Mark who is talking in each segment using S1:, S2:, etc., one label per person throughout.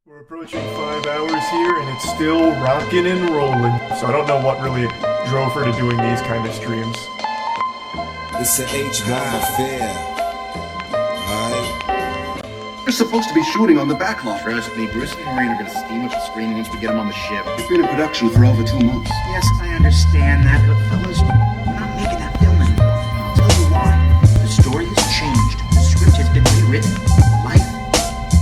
S1: We're approaching 5 hours here and it's still rocking and rolling. So I don't know what really drove her to doing these kind of streams.
S2: It's an H1 affair. Alright?
S3: We're supposed to be shooting on the backlot.
S4: Trust me, Bruce and Firinne are gonna steam up the screen once we get them on the ship.
S3: We've been in production for over 2 months.
S4: Yes, I understand that, but fellas, we're not making that film anymore. I'll tell you why. The story has changed. The script has been rewritten. Life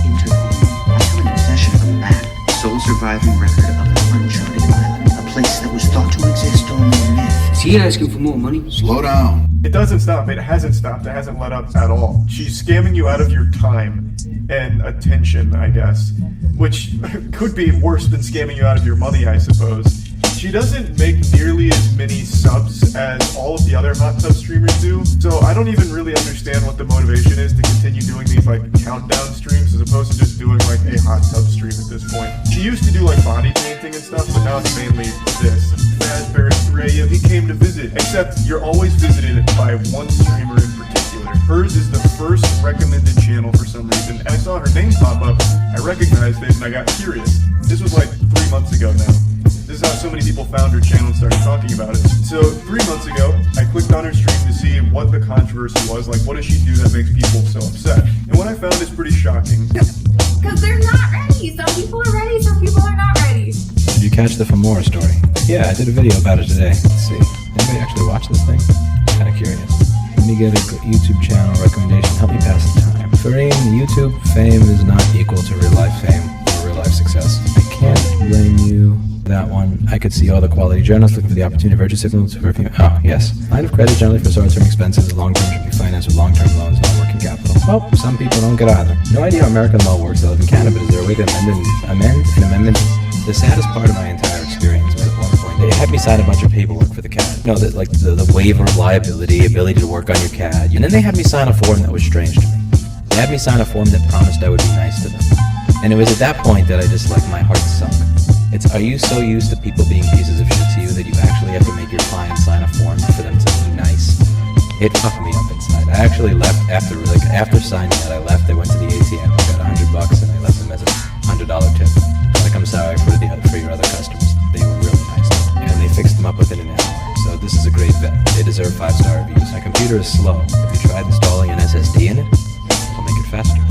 S4: intervened. I have an obsession of a map. Sole surviving record of an uncharted island. A place that was thought to exist only in myth. Is he asking for more money?
S3: Slow down.
S1: It doesn't stop. It hasn't stopped. It hasn't let up at all. She's scamming you out of your time and attention, I guess, which could be worse than scamming you out of your money, I suppose. She doesn't make nearly as many subs as all of the other hot tub streamers do, so I don't even really understand what the motivation is to continue doing these like countdown streams as opposed to just doing like a hot tub stream at this point. She used to do like body painting and stuff, but now it's mainly this. Fazbear Threya, he came to visit, except you're always visited by one streamer in particular. Hers is the first recommended channel for some reason, and I saw her name pop up, I recognized it, and I got curious. This was like 3 months ago now. This is how so many people found her channel and started talking about it. So 3 months ago, I clicked on her stream to see what the controversy was, like what does she do that makes people so upset? And what I found is pretty shocking.
S5: Because they're not ready. Some people are ready, some people are not ready.
S6: Did you catch the Famora story? Yeah, I did a video about it today. Let's see. Anybody actually watch this thing? Kind of curious. Let me get a YouTube channel recommendation. Help me pass the time. Firinne, YouTube fame is not equal to real life fame or real life success. I can't blame you. That one, I could see all the quality journalists looking for the opportunity of virtue signals for a few. Oh, yes. Line of credit generally for short-term expenses. Long-term should be financed with long-term loans, not working capital. Well, some people don't get either. No idea how American law works. I live in Canada, but is there a way to amend an amendment? The saddest part of my entire experience was at one point, they had me sign a bunch of paperwork for the CAD. No, that like the waiver of liability, ability to work on your CAD. And then they had me sign a form that was strange to me. They had me sign a form that promised I would be nice to them. And it was at that point that I just, like, my heart sunk. Are you so used to people being pieces of shit to you that you actually have to make your client sign a form for them to be nice? It fucked me up inside. I actually left after signing that. I left. I went to the ATM. I got $100 and I left them as a $100 tip. Like, I'm sorry for your other customers. They were really nice, and they fixed them up within an hour. So this is a great vet. They deserve 5-star reviews. My computer is slow. Have you tried installing an SSD in it? It'll make it faster.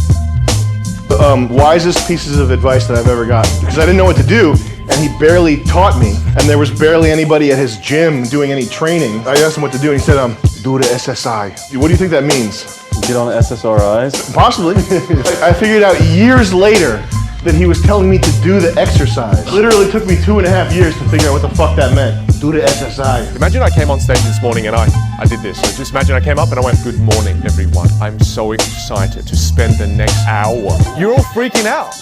S7: Wisest pieces of advice that I've ever gotten, because I didn't know what to do, and he barely taught me, and there was barely anybody at his gym doing any training. I asked him what to do, and he said, do the SSI. What do you think that means?
S8: Get on SSRIs?
S7: Possibly. I figured out years later that he was telling me to do the exercise. Literally took me 2.5 years to figure out what the fuck that meant. Do the SSI.
S9: Imagine I came on stage this morning and I did this. So just imagine I came up and I went, good morning, everyone. I'm so excited to spend the next hour. You're all freaking out.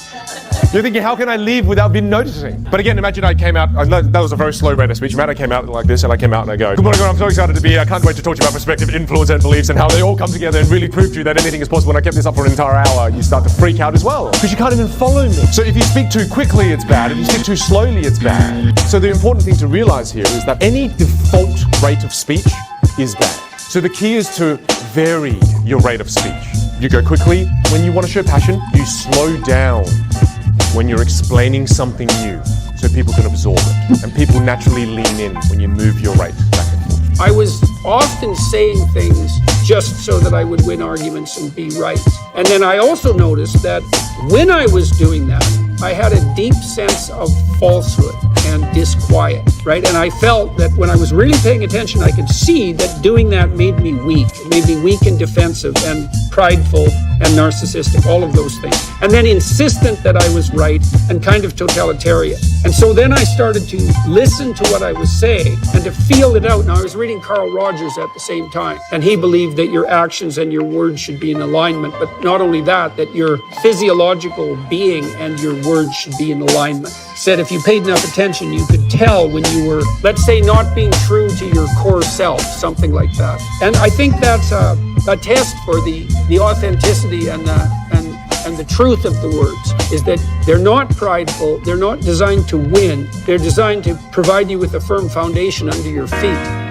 S9: You're thinking, how can I leave without being noticing? But again, imagine I came out, that was a very slow rate of speech. Imagine I came out like this and I came out and I go, good morning, everyone. I'm so excited to be here. I can't wait to talk to you about perspective, influence, and beliefs and how they all come together and really prove to you that anything is possible. When I kept this up for an entire hour, you start to freak out as well because you can't even follow me. So if you speak too quickly, it's bad. If you speak too slowly, it's bad. So the important thing to realize here is that any default rate of speech is bad. So the key is to vary your rate of speech. You go quickly when you want to show passion. You slow down when you're explaining something new so people can absorb it. And people naturally lean in when you move your rate back and forth.
S10: I was often saying things just so that I would win arguments and be right. And then I also noticed that when I was doing that, I had a deep sense of falsehood and disquiet, right? And I felt that when I was really paying attention, I could see that doing that made me weak. It made me weak and defensive and prideful and narcissistic, all of those things. And then insistent that I was right and kind of totalitarian. And so then I started to listen to what I was saying and to feel it out. Now, I was reading Carl Rogers at the same time, and he believed that your actions and your words should be in alignment. But not only that your physiological being and your words should be in alignment. He said if you paid enough attention, you could tell when you were, let's say, not being true to your core self, something like that. And I think that's a test for the authenticity and the truth of the words, is that they're not prideful, they're not designed to win, they're designed to provide you with a firm foundation under your feet.